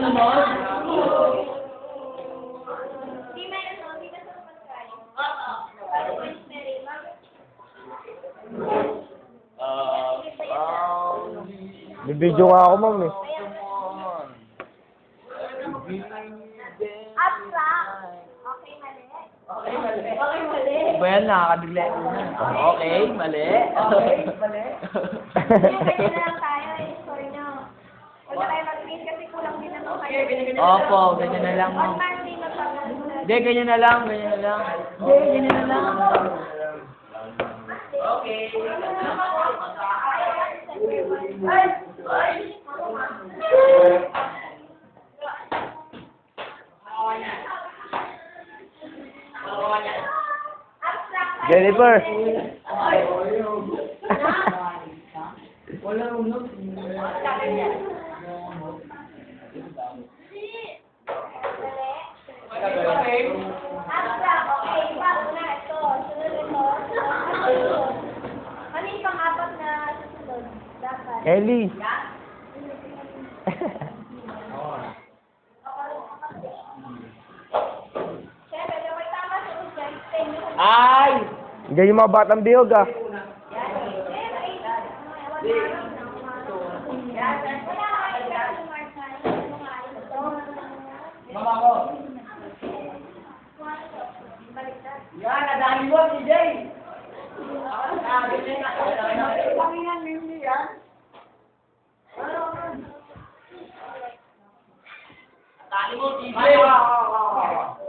naman. Di meron, no? Di ka sa pagkain. Bibidyo nga ako, ma'am eh. Abstract. Okay, mali. Okay, mali. Ba yan, nakakabigla yung una. Okay, mali. Ganyan na lang tayo eh. Sorry na. Huwag na tayo mag-miss kasi kulang din naman kayo. Opo, ganyan na lang, ma'am. On Monday, magpapagawa. Hindi, ganyan na lang, ganyan na lang. Hindi, ganyan na lang. Jennifer! Wala unod. Abstract, okay. Bago na ito. Sunod ito. Ano yung pang-apat na susunod? Dapat. Ellie! Siyempre, dapat tama sa usan. Tenyo. Ay! Diyan yung mga batang bihog ah. Mama ko. Yan, nadali mo, CJ. Dali mo, CJ.